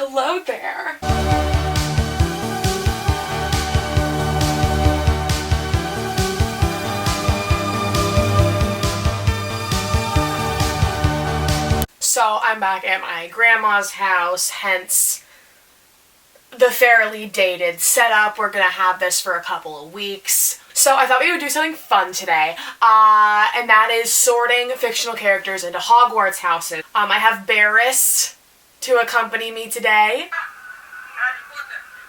Hello there. So I'm back at my grandma's house, hence the fairly dated setup. We're gonna have this for a couple of weeks. So I thought we would do something fun today, and that is sorting fictional characters into Hogwarts houses. I have Barris to accompany me today,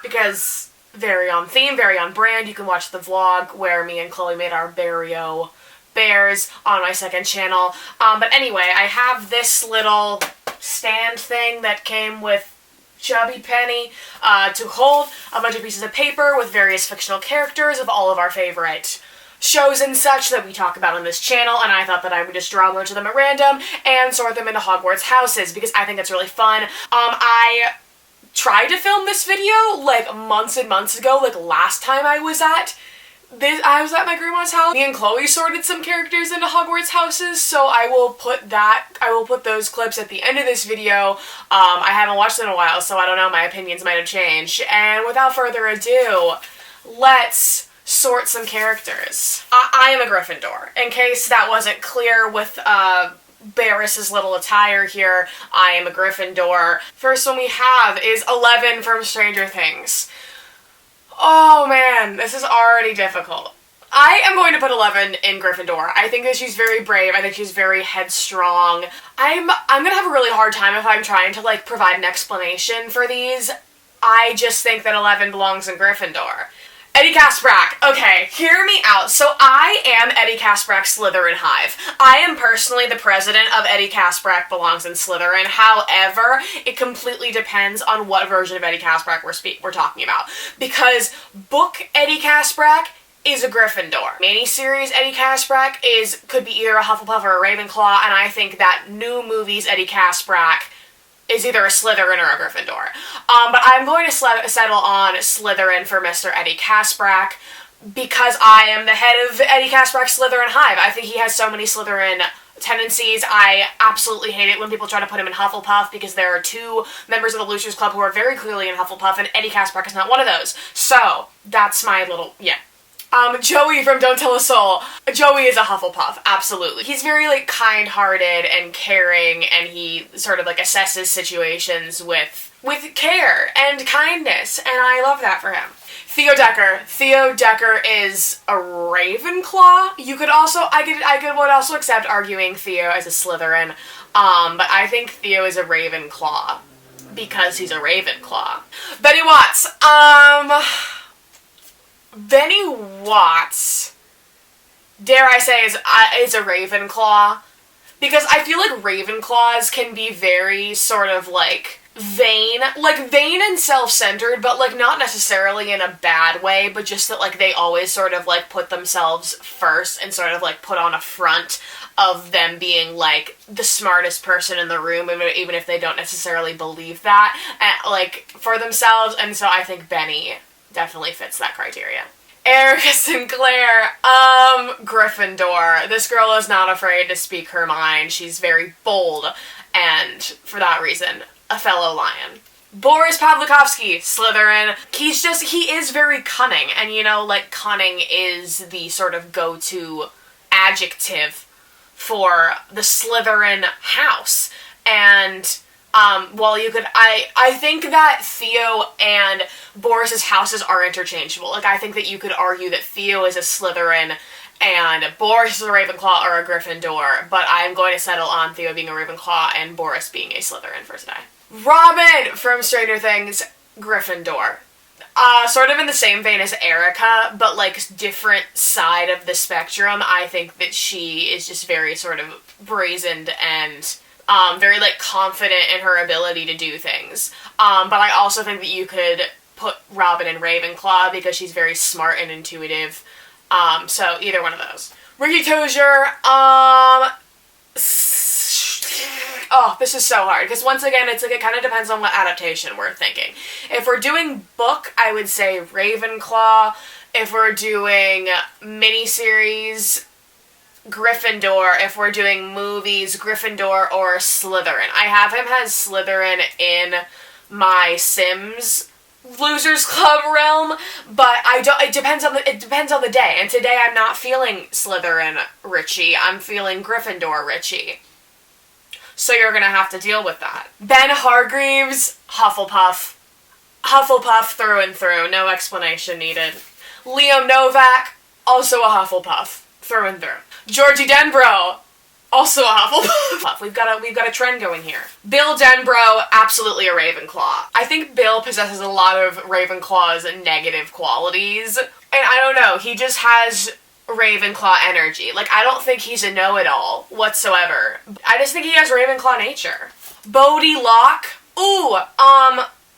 because very on theme, very on brand. You can watch the vlog where me and Chloe made our Barrio bears on my second channel. But anyway, I have this little stand thing that came with Chubby Penny to hold a bunch of pieces of paper with various fictional characters of all of our favorite shows and such that we talk about on this channel, and I thought that I would just draw a bunch of them at random and sort them into Hogwarts houses because I think it's really fun. I tried to film this video like months and months ago, like last time I was at my grandma's house. Me and Chloe sorted some characters into Hogwarts houses, so I will put those clips at the end of this video. I haven't watched them in a while, so I don't know, my opinions might have changed. And without further ado, let's sort some characters. I am a Gryffindor. In case that wasn't clear with Barris's little attire here, I am a Gryffindor. First one we have is 11 from Stranger Things. Oh man, this is already difficult. I am going to put 11 in Gryffindor. I think that she's very brave. I think she's very headstrong. I'm gonna have a really hard time if I'm trying to like provide an explanation for these. I just think that 11 belongs in Gryffindor. Eddie Kaspbrak. Okay, hear me out. So I am Eddie Kaspbrak's Slytherin hive. I am personally the president of Eddie Kaspbrak belongs in Slytherin. However, it completely depends on what version of Eddie Kaspbrak we're talking about. Because book Eddie Kaspbrak is a Gryffindor. Miniseries Eddie Kaspbrak could be either a Hufflepuff or a Ravenclaw, and I think that new movies Eddie Kaspbrak is either a Slytherin or a Gryffindor. But I'm going to settle on Slytherin for Mr. Eddie Kaspbrak because I am the head of Eddie Kaspbrak's Slytherin hive. I think he has so many Slytherin tendencies. I absolutely hate it when people try to put him in Hufflepuff because there are two members of the Losers Club who are very clearly in Hufflepuff, and Eddie Kaspbrak is not one of those. So, that's my little, yeah. Joey from Don't Tell a Soul. Joey is a Hufflepuff, absolutely. He's very, like, kind-hearted and caring, and he sort of, like, assesses situations with care and kindness, and I love that for him. Theo Decker. Theo Decker is a Ravenclaw. You could also, would also accept arguing Theo as a Slytherin, but I think Theo is a Ravenclaw because he's a Ravenclaw. Benny Watts. Benny Watts, dare I say, is a Ravenclaw, because I feel like Ravenclaws can be very sort of like vain and self-centered, but like not necessarily in a bad way, but just that like they always sort of like put themselves first and sort of like put on a front of them being like the smartest person in the room, even if they don't necessarily believe that, like for themselves, and so I think Benny definitely fits that criteria. Erica Sinclair, Gryffindor. This girl is not afraid to speak her mind. She's very bold, and for that reason, a fellow lion. Boris Pavlikovsky, Slytherin. He is very cunning, and you know, like, cunning is the sort of go-to adjective for the Slytherin house, and well, you could, I think that Theo and Boris's houses are interchangeable. Like, I think that you could argue that Theo is a Slytherin and Boris is a Ravenclaw or a Gryffindor, but I'm going to settle on Theo being a Ravenclaw and Boris being a Slytherin for today. Robin from Stranger Things, Gryffindor. Sort of in the same vein as Erica, but like different side of the spectrum. I think that she is just very sort of brazened and very, like, confident in her ability to do things. But I also think that you could put Robin in Ravenclaw because she's very smart and intuitive. So either one of those. Ricky Tozier, oh, this is so hard, because once again, it's like, it kind of depends on what adaptation we're thinking. If we're doing book, I would say Ravenclaw. If we're doing miniseries, Gryffindor. If we're doing movies, Gryffindor or Slytherin. I have him as Slytherin in my Sims Losers Club realm, but it depends on the day, and today I'm not feeling Slytherin Richie, I'm feeling Gryffindor Richie. So you're gonna have to deal with that. Ben Hargreaves, Hufflepuff. Hufflepuff through and through, no explanation needed. Liam Novak, also a Hufflepuff, through and through. Georgie Denbrough, also a Hufflepuff. We've got a trend going here. Bill Denbrough, absolutely a Ravenclaw. I think Bill possesses a lot of Ravenclaw's negative qualities, and I don't know, he just has Ravenclaw energy. Like, I don't think he's a know-it-all whatsoever. I just think he has Ravenclaw nature. Bodhi Locke,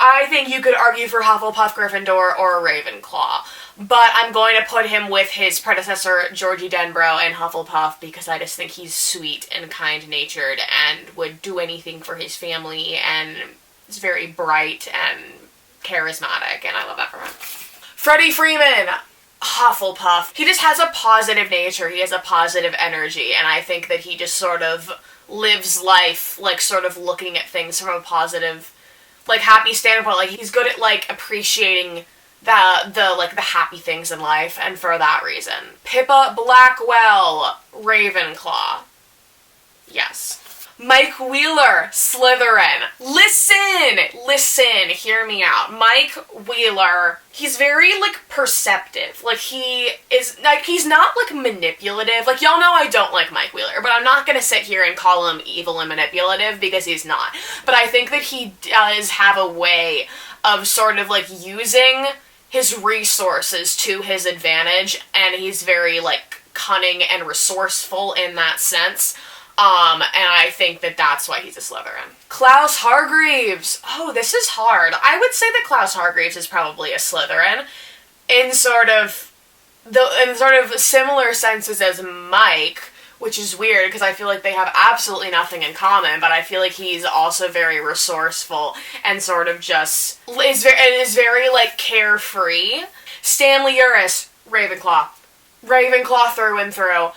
I think you could argue for Hufflepuff, Gryffindor, or Ravenclaw. But I'm going to put him with his predecessor, Georgie Denbrough, and Hufflepuff, because I just think he's sweet and kind-natured and would do anything for his family, and is very bright and charismatic, and I love that for him. Freddie Freeman, Hufflepuff. He just has a positive nature, he has a positive energy, and I think that he just sort of lives life, like, sort of looking at things from a positive, like, happy standpoint. Like, he's good at, like, appreciating the happy things in life, and for that reason. Pippa Blackwell, Ravenclaw. Yes. Mike Wheeler, Slytherin. Listen, hear me out. Mike Wheeler, he's very, like, perceptive. Like, he's not, like, manipulative. Like, y'all know I don't like Mike Wheeler, but I'm not gonna sit here and call him evil and manipulative, because he's not. But I think that he does have a way of sort of, like, using his resources to his advantage, and he's very, like, cunning and resourceful in that sense. And I think that that's why he's a Slytherin. Klaus Hargreaves. Oh, this is hard. I would say that Klaus Hargreaves is probably a Slytherin in sort of similar senses as Mike, which is weird because I feel like they have absolutely nothing in common, but I feel like he's also very resourceful and sort of just is very like carefree. Stanley Uris, Ravenclaw. Ravenclaw through and through.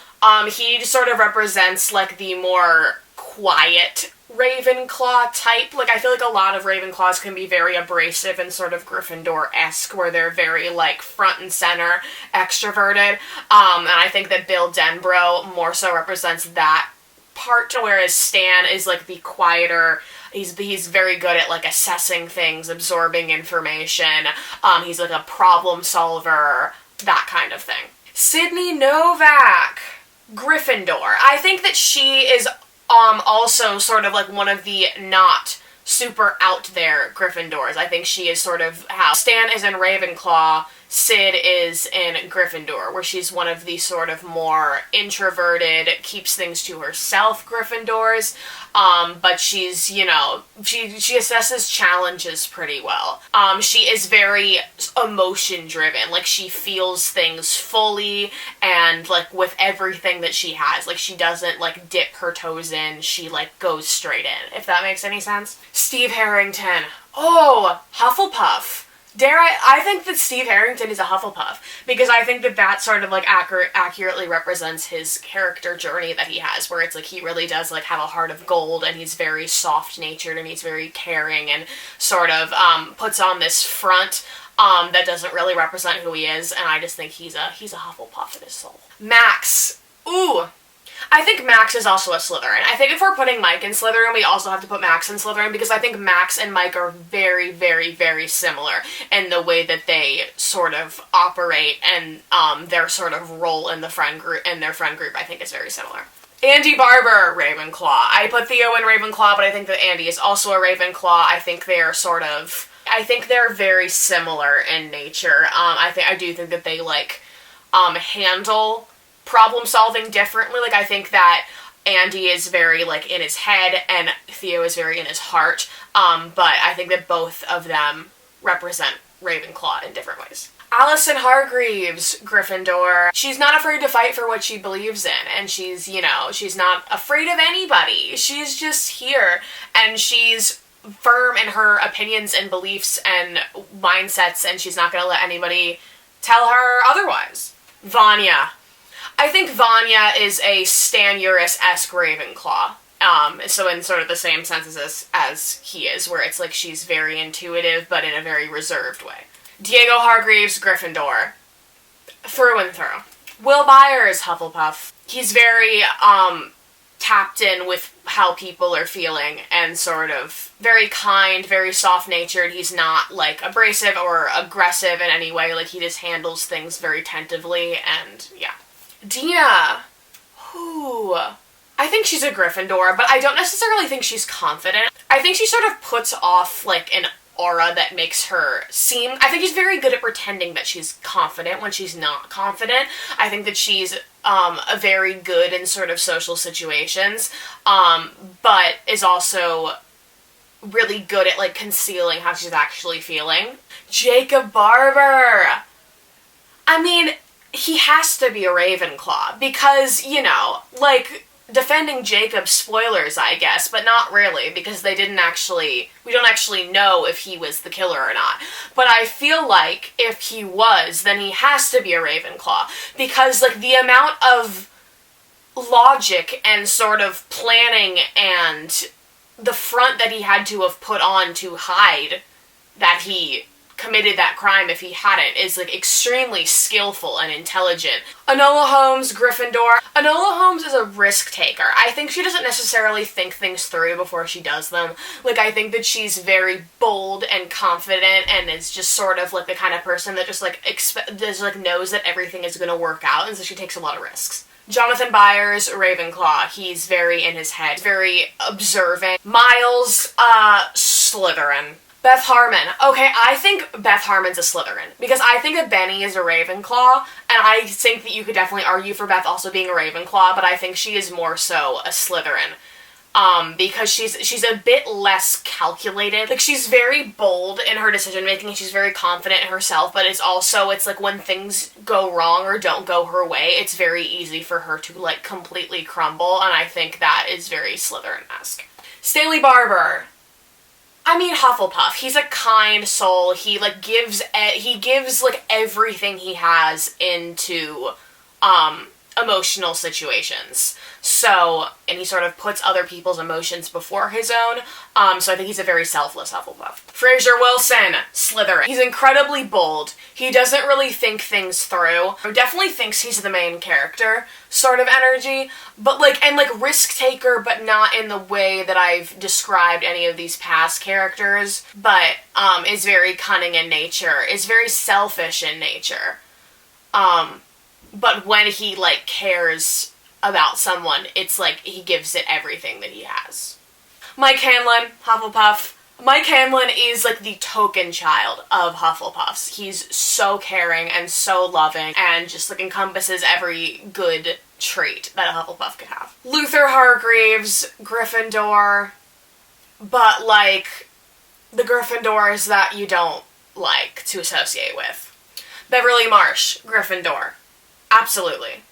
He sort of represents, like, the more quiet Ravenclaw type. Like, I feel like a lot of Ravenclaws can be very abrasive and sort of Gryffindor-esque, where they're very, like, front and center, extroverted. And I think that Bill Denbrough more so represents that part, whereas Stan is, like, the quieter. He's very good at, like, assessing things, absorbing information. He's, like, a problem solver, that kind of thing. Sydney Novak, Gryffindor. I think that she is also sort of like one of the not super out there Gryffindors. I think she is sort of how Stan is in Ravenclaw, Sid is in Gryffindor, where she's one of the sort of more introverted, keeps things to herself Gryffindors, but she's, you know, she assesses challenges pretty well. She is very emotion-driven, like, she feels things fully, and, like, with everything that she has, like, she doesn't, like, dip her toes in, she, like, goes straight in, if that makes any sense. Steve Harrington. Oh, Hufflepuff. I think that Steve Harrington is a Hufflepuff, because I think that that sort of, like, accurately represents his character journey that he has, where it's, like, he really does, like, have a heart of gold, and he's very soft-natured, and he's very caring, and sort of, puts on this front, that doesn't really represent who he is, and I just think he's a Hufflepuff in his soul. Max. Ooh. I think Max is also a Slytherin. I think if we're putting Mike in Slytherin, we also have to put Max in Slytherin, because I think Max and Mike are very, very, very similar in the way that they sort of operate, and their sort of role in their friend group, I think, is very similar. Andy Barber, Ravenclaw. I put Theo in Ravenclaw, but I think that Andy is also a Ravenclaw. I think they're very similar in nature. I do think that they, like, handle problem solving differently. Like, I think that Andy is very, like, in his head, and Theo is very in his heart, but I think that both of them represent Ravenclaw in different ways. Allison Hargreaves, Gryffindor. She's not afraid to fight for what she believes in, and she's, you know, she's not afraid of anybody. She's just here, and she's firm in her opinions and beliefs and mindsets, and she's not going to let anybody tell her otherwise. Vanya. I think Vanya is a Stan Uris-esque Ravenclaw. So in sort of the same senses as he is, where it's like she's very intuitive, but in a very reserved way. Diego Hargreaves, Gryffindor. Through and through. Will Byers, Hufflepuff. He's very, tapped in with how people are feeling and sort of very kind, very soft-natured. He's not, like, abrasive or aggressive in any way. Like, he just handles things very tentatively, and yeah. Dina. Who? I think she's a Gryffindor, but I don't necessarily think she's confident. I think she sort of puts off, like, an aura that makes her seem... I think she's very good at pretending that she's confident when she's not confident. I think that she's a very good in sort of social situations, but is also really good at, like, concealing how she's actually feeling. Jacob Barber! I mean, he has to be a Ravenclaw, because, you know, like... Defending Jacob, spoilers, I guess, but not really, because we don't actually know if he was the killer or not. But I feel like if he was, then he has to be a Ravenclaw, because, like, the amount of logic and sort of planning and the front that he had to have put on to hide that he committed that crime if he hadn't is, like, extremely skillful and intelligent. Enola Holmes, Gryffindor. Enola Holmes is a risk taker. I think she doesn't necessarily think things through before she does them. Like, I think that she's very bold and confident and is just sort of, like, the kind of person that just, like, knows that everything is gonna work out, and so she takes a lot of risks. Jonathan Byers, Ravenclaw. He's very in his head, very observant. Miles, Slytherin. Beth Harmon. Okay, I think Beth Harmon's a Slytherin, because I think that Benny is a Ravenclaw, and I think that you could definitely argue for Beth also being a Ravenclaw, but I think she is more so a Slytherin. Because she's a bit less calculated. Like, she's very bold in her decision-making, and she's very confident in herself, but it's like, when things go wrong or don't go her way, it's very easy for her to, like, completely crumble, and I think that is very Slytherin-esque. Stanley Barber. I mean, Hufflepuff. He's a kind soul. He, like, gives like, everything he has into, emotional situations. So, and he sort of puts other people's emotions before his own, so I think he's a very selfless Hufflepuff. Fraser Wilson, Slytherin. He's incredibly bold. He doesn't really think things through. He definitely thinks he's the main character sort of energy, but, like, and, like, risk taker, but not in the way that I've described any of these past characters, but, is very cunning in nature, is very selfish in nature. But when he, like, cares about someone, it's like he gives it everything that he has. Mike Hanlon, Hufflepuff. Mike Hanlon is, like, the token child of Hufflepuffs. He's so caring and so loving and just, like, encompasses every good trait that a Hufflepuff could have. Luther Hargreaves, Gryffindor, but, like, the Gryffindors that you don't like to associate with. Beverly Marsh, Gryffindor. Absolutely.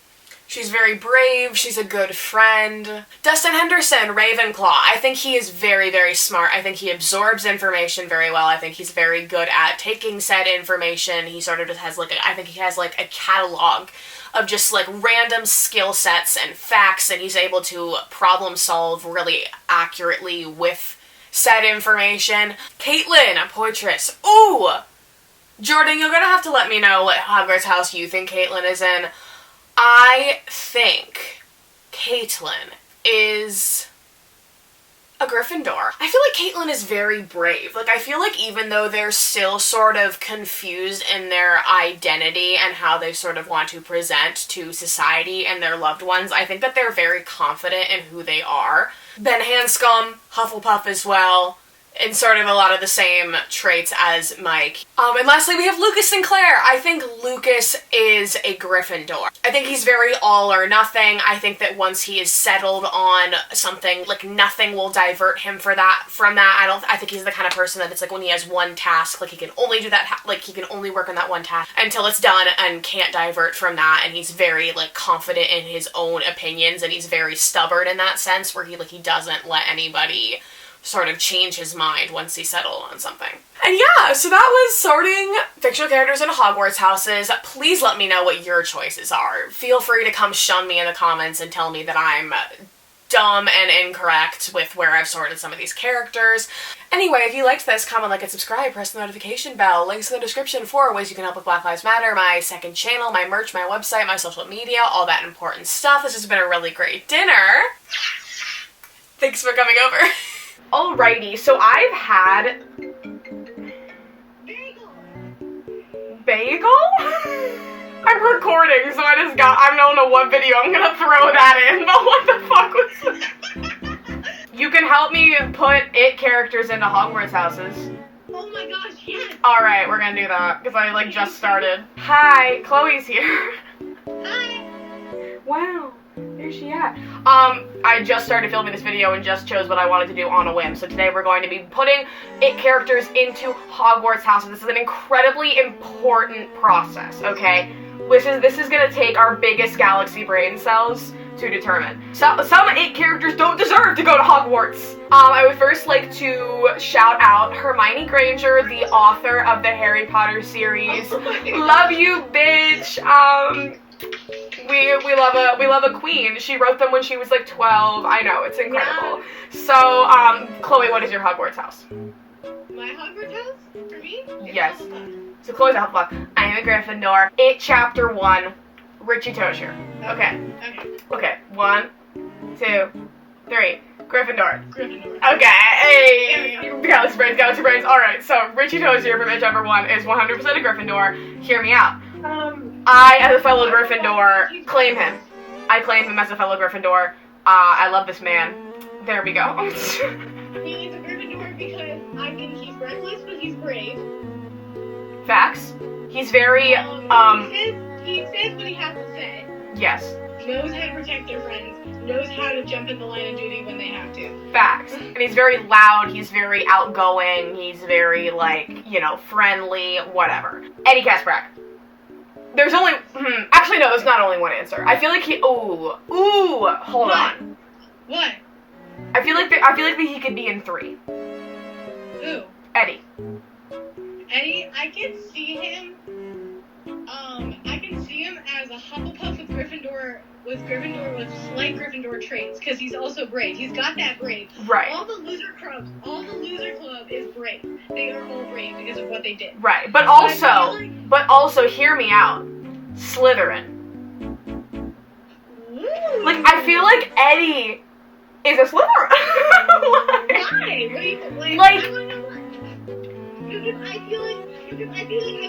She's very brave, she's a good friend. Dustin Henderson, Ravenclaw. I think he is very, very smart. I think he absorbs information very well. I think he's very good at taking said information. He sort of just has, like, I think he has, like, a catalog of just, like, random skill sets and facts, and he's able to problem solve really accurately with said information. Caitlin, Poitras. Ooh! Jordan, you're gonna have to let me know what Hogwarts house you think Caitlin is in. I think Caitlin is a Gryffindor. I feel like Caitlin is very brave. Like, I feel like even though they're still sort of confused in their identity and how they sort of want to present to society and their loved ones, I think that they're very confident in who they are. Ben Hanscom, Hufflepuff as well, and sort of a lot of the same traits as Mike. And lastly, we have Lucas Sinclair. I think Lucas is a Gryffindor. I think he's very all or nothing. I think that once he is settled on something, like, nothing will divert him from that. I think he's the kind of person that it's like when he has one task, like, he can only do that, like, he can only work on that one task until it's done and can't divert from that, and he's very, like, confident in his own opinions, and he's very stubborn in that sense, where he doesn't let anybody sort of change his mind once he's settled on something. And yeah, so that was sorting fictional characters in Hogwarts houses. Please let me know what your choices are. Feel free to come shun me in the comments and tell me that I'm dumb and incorrect with where I've sorted some of these characters. Anyway, if you liked this, comment, like, and subscribe, press the notification bell. Links in the description for ways you can help with Black Lives Matter, my second channel, my merch, my website, my social media, all that important stuff. This has been a really great dinner. Thanks for coming over. Alrighty, so I've had... Bagel? I'm recording, so I don't know what video I'm gonna throw that in, but what the fuck was that? You can help me put it characters into Hogwarts houses. Oh my gosh, yes! Alright, we're gonna do that, because I, like, just started. Hi, Chloe's here. Hi! Wow, where's she at? I just started filming this video and just chose what I wanted to do on a whim. So today we're going to be putting it characters into Hogwarts houses. This is an incredibly important process, okay? This is gonna take our biggest galaxy brain cells to determine. So, some it characters don't deserve to go to Hogwarts. I would first like to shout out Hermione Granger, the author of the Harry Potter series. Love you, bitch. We love a queen. She wrote them when she was like 12. I know, it's incredible. Yeah. So, Chloe, what is your Hogwarts house? My Hogwarts house? For me? Yes. So Chloe's a Hufflepuff. I am a Gryffindor. It Chapter 1, Richie Tozier. Okay. Okay. 1, 2, 3. Gryffindor. Okay. Hey. Galaxy brains. Alright, so Richie Tozier from It Chapter 1 is 100% a Gryffindor. Hear me out. I, as a fellow Gryffindor, claim him. I claim him as a fellow Gryffindor. I love this man. There we go. He's a Gryffindor because I think he's reckless, but he's brave. Facts. He's very, He says what he has to say. Yes. Knows how to protect their friends. Knows how to jump in the line of duty when they have to. Facts. And he's very loud, he's very outgoing, he's very, like, you know, friendly, whatever. Eddie Kasprak. There's only, actually no, there's not only one answer. I feel like hold on. What? I feel like that he could be in 3. Who? Eddie. Eddie, I can see him as a Hufflepuff with slight Gryffindor traits, because he's also brave. He's got that brave. Right. All the loser club is brave. They are all brave because of what they did. Right. But also, hear me out. Slytherin. Ooh. Like, I feel like Eddie is a Slytherin. Why? What do you like? I wanna know why. Because I feel like I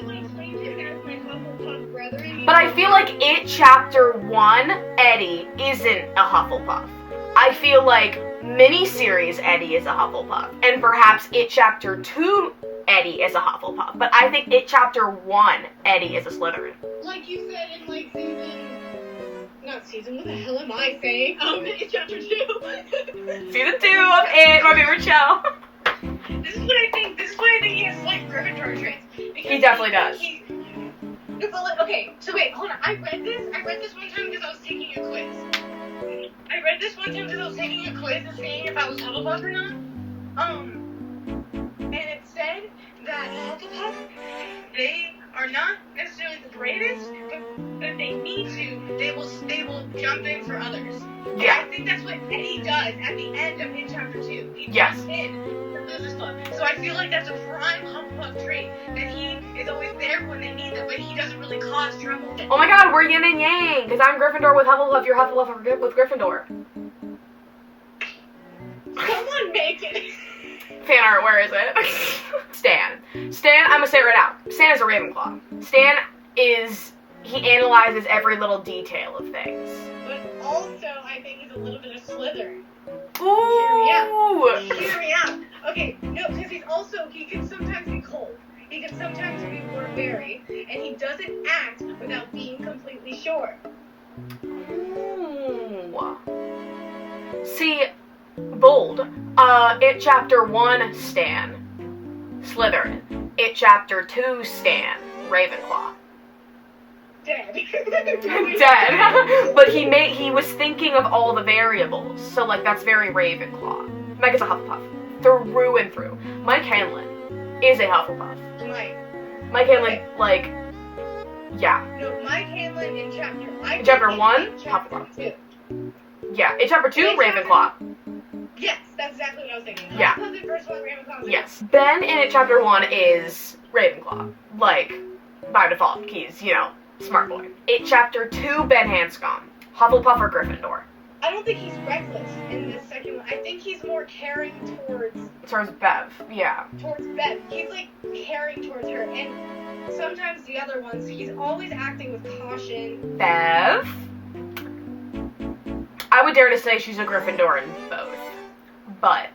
want to claim him as my Hufflepuff brother. But I feel like It Chapter 1, Eddie isn't a Hufflepuff. I feel like miniseries Eddie is a Hufflepuff. And perhaps It Chapter 2, Eddie is a Hufflepuff. But I think It Chapter 1, Eddie is a Slytherin. Like you said in like what the hell am I saying? It's Chapter 2. Season 2 of It, my favorite show. This is what I think he has like Gryffindor traits. He definitely does. Okay, so wait, hold on. I read this one time because I was taking a quiz. And seeing if I was Hufflepuff or not. And it said that Hufflepuff, they are not necessarily the greatest, but if they need to, they will jump in for others. Yeah. And I think that's what Eddie does at the end of In Chapter 2. He Yes. jumps in the Losers Club. So I feel like that's a prime Hufflepuff trait, that he is always there when they need them, but he doesn't really cause trouble. Oh my god, we're yin and yang, because I'm Gryffindor with Hufflepuff, you're Hufflepuff with Gryffindor. Someone make it. Fan art, where is it? Stan, I'm gonna say it right now. Stan is a Ravenclaw. Stan he analyzes every little detail of things. But also, I think he's a little bit of Slytherin. Ooh! Hear me out. Okay, no, because he can sometimes be cold. He can sometimes be more wary, and he doesn't act without being completely sure. Ooh. See, bold. It Chapter 1, Stan. Slytherin. It Chapter 2, Stan. Ravenclaw. Dead. Dead. But he was thinking of all the variables, so like that's very Ravenclaw. Meg is a Hufflepuff. Through and through. Mike Hanlon is a Hufflepuff. Mike Hanlon, like, yeah. No, Mike Hanlon in Chapter 1, Hufflepuff. 2. Yeah, in chapter 2, Ravenclaw. Yes, that's exactly what I was thinking. Yeah. Hufflepuff in first one, Ravenclaw. Yes. Ben in it chapter 1 is Ravenclaw. Like, by default, he's, smart boy. It chapter 2, Ben Hanscom. Hufflepuff or Gryffindor? I don't think he's reckless in this second one. I think he's more caring Towards Bev, yeah. towards Beth. He's like caring towards her, and sometimes the other ones, he's always acting with caution. Bev? I would dare to say she's a Gryffindor in both. But.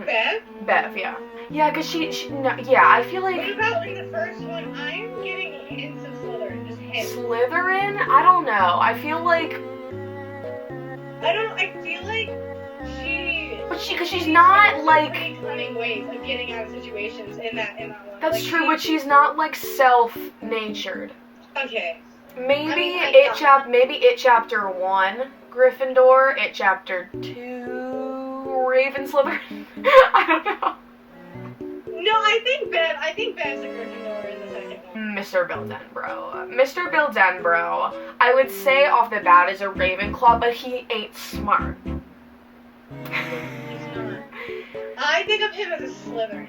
Beth? Bev, yeah. Yeah, because I feel like. What about in the first one? I'm getting hints of Slytherin, just hints. Slytherin? I don't know. I feel like. I feel like because she's not like. Pretty cunning ways of getting out of situations in that one. That's true, but she's not like self-natured. Okay. Maybe it chapter 1 Gryffindor, it chapter 2 Raven Slytherin. I don't know. No, I think Bev's a Gryffindor in the second one. Mr. Bill Denbrough. Mr. Bill Denbrough, I would say off the bat is a Ravenclaw, but he ain't smart. He's not. I think of him as a Slytherin.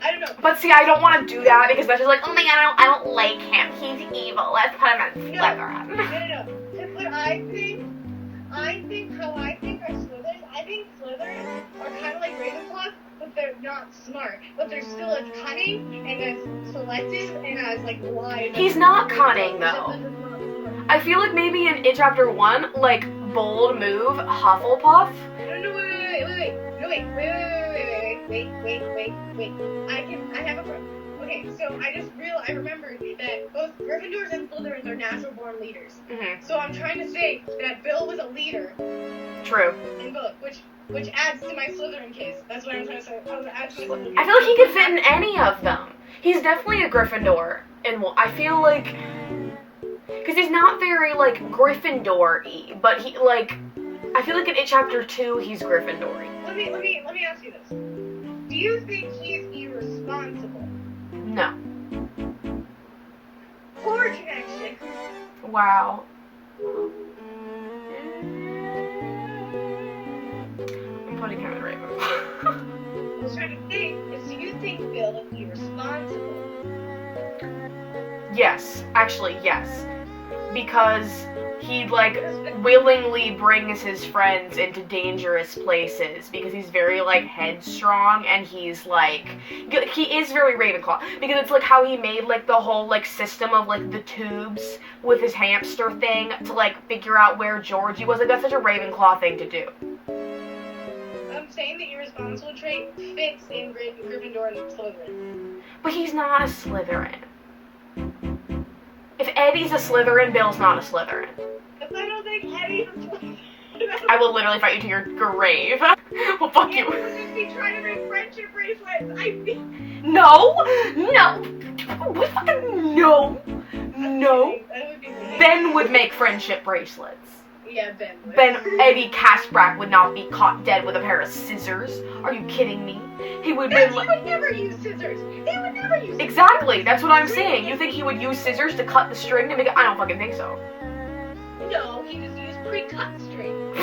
I don't know. But see, I don't want to do that because that's just like, oh my god, I don't like him. He's evil. Let's put him as Slytherin. No. Because what I think are Slytherins. I think Slytherins are kind of like Ravenclaw, but they're not smart. But they're still as cunning and as selective and as like wise. He's not cunning though. I feel like maybe in it chapter 1, like bold move, Hufflepuff. No, wait. I have a problem. Okay, so I remembered that both Gryffindors and Slytherins are natural born leaders. Mm-hmm. So I'm trying to say that Bill was a leader. True. In both, which adds to my Slytherin case. That's what I'm trying to say. I feel like he could fit in any of them. He's definitely a Gryffindor, and I feel like because he's not very like Gryffindor-y, but he like I feel like in chapter 2 he's Gryffindor-y. Let me ask you this. Do you think he's irresponsible? No. Poor connection. Wow. I'm putting him in Raven. I was trying to think, do you think Bill is irresponsible? Yes. Actually, yes. Because he, like, willingly brings his friends into dangerous places because he's very, like, headstrong and he's, like, he is very Ravenclaw because it's, like, how he made, like, the whole, like, system of, like, the tubes with his hamster thing to, like, figure out where Georgie was. Like, that's such a Ravenclaw thing to do. I'm saying the irresponsible trait fits in Gryffindor and Slytherin. But he's not a Slytherin. If Eddie's a Slytherin, Bill's not a Slytherin. If I don't think Eddie's a Slytherin... I will literally fight you to your grave. Well, fuck you. He would just be trying to make friendship bracelets. No! What fucking... No! That would be weird. Ben would make friendship bracelets. Yeah, Ben would. Eddie Casbrack would not be caught dead with a pair of scissors. Are you kidding me? He would He would never use scissors. He would never use scissors. Exactly, that's what I'm saying. You think he would use scissors to cut the string to make it? I don't fucking think so. No, he just used pre-cut string.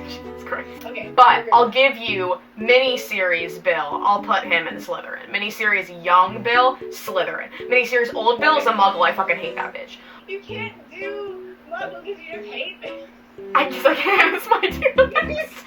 Jesus Christ. Okay. But I'll give you miniseries Bill. I'll put him in Slytherin. Miniseries young Bill, Slytherin. Miniseries old Bill is a muggle. I fucking hate that bitch. You can't do muggle because you just hate me. I guess I can. It's my choice.